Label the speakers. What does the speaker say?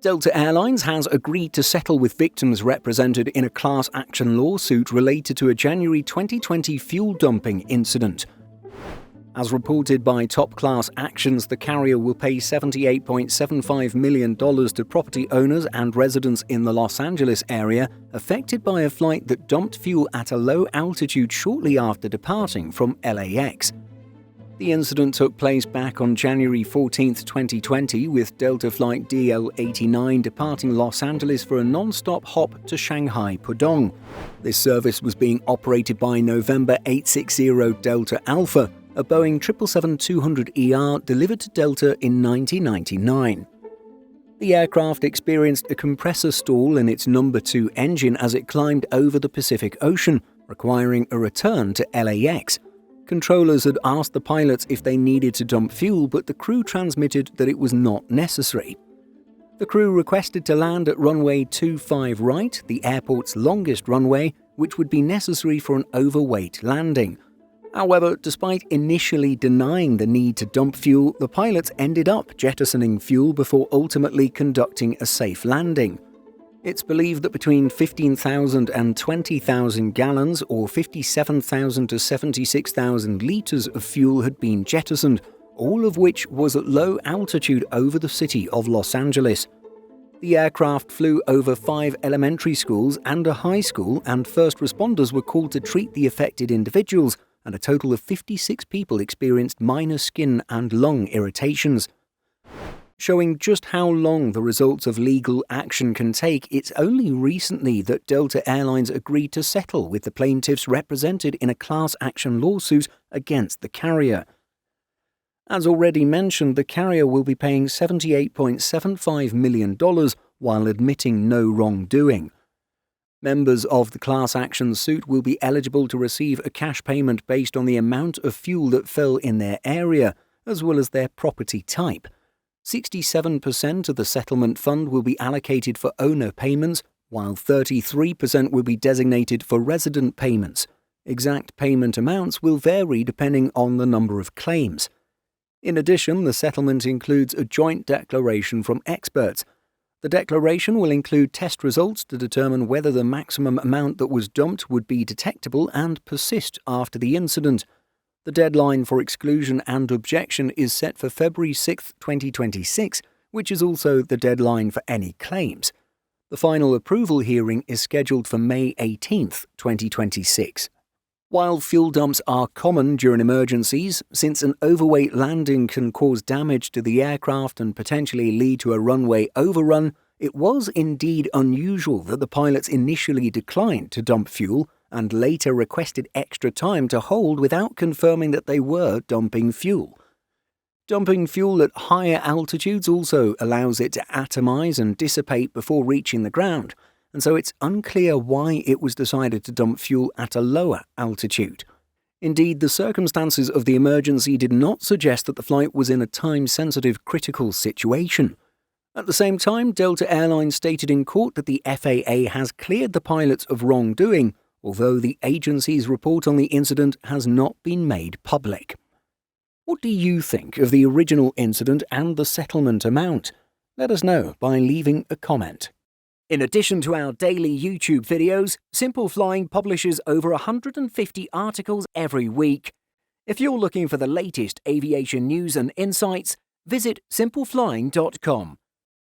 Speaker 1: Delta Airlines has agreed to settle with victims represented in a class action lawsuit related to a January 2020 fuel dumping incident. As reported by Top Class Actions, the carrier will pay $78.75 million to property owners and residents in the Los Angeles area affected by a flight that dumped fuel at a low altitude shortly after departing from LAX. The incident took place back on January 14, 2020, with Delta flight DL-89 departing Los Angeles for a non-stop hop to Shanghai Pudong. This service was being operated by November 860 Delta Alpha, a Boeing 777-200ER delivered to Delta in 1999. The aircraft experienced a compressor stall in its number 2 engine as it climbed over the Pacific Ocean, requiring a return to LAX. Controllers had asked the pilots if they needed to dump fuel, but the crew transmitted that it was not necessary. The crew requested to land at runway 25 right, the airport's longest runway, which would be necessary for an overweight landing. However, despite initially denying the need to dump fuel, the pilots ended up jettisoning fuel before ultimately conducting a safe landing. It's believed that between 15,000 and 20,000 gallons, or 57,000 to 76,000 litres of fuel had been jettisoned, all of which was at low altitude over the city of Los Angeles. The aircraft flew over 5 elementary schools and a high school, and first responders were called to treat the affected individuals, and a total of 56 people experienced minor skin and lung irritations. Showing just how long the results of legal action can take, it's only recently that Delta Airlines agreed to settle with the plaintiffs represented in a class action lawsuit against the carrier. As already mentioned, the carrier will be paying $78.75 million while admitting no wrongdoing. Members of the class action suit will be eligible to receive a cash payment based on the amount of fuel that fell in their area, as well as their property type. 67% of the settlement fund will be allocated for owner payments, while 33% will be designated for resident payments. Exact payment amounts will vary depending on the number of claims. In addition, the settlement includes a joint declaration from experts. The declaration will include test results to determine whether the maximum amount that was dumped would be detectable and persist after the incident. The deadline for exclusion and objection is set for February 6, 2026, which is also the deadline for any claims. The final approval hearing is scheduled for May 18, 2026. While fuel dumps are common during emergencies, since an overweight landing can cause damage to the aircraft and potentially lead to a runway overrun, it was indeed unusual that the pilots initially declined to dump fuel and later requested extra time to hold without confirming that they were dumping fuel. Dumping fuel at higher altitudes also allows it to atomize and dissipate before reaching the ground, and so it's unclear why it was decided to dump fuel at a lower altitude. Indeed, the circumstances of the emergency did not suggest that the flight was in a time-sensitive critical situation. At the same time, Delta Airlines stated in court that the FAA has cleared the pilots of wrongdoing, although the agency's report on the incident has not been made public. What do you think of the original incident and the settlement amount? Let us know by leaving a comment. In addition to our daily YouTube videos, Simple Flying publishes over 150 articles every week. If you're looking for the latest aviation news and insights, visit simpleflying.com.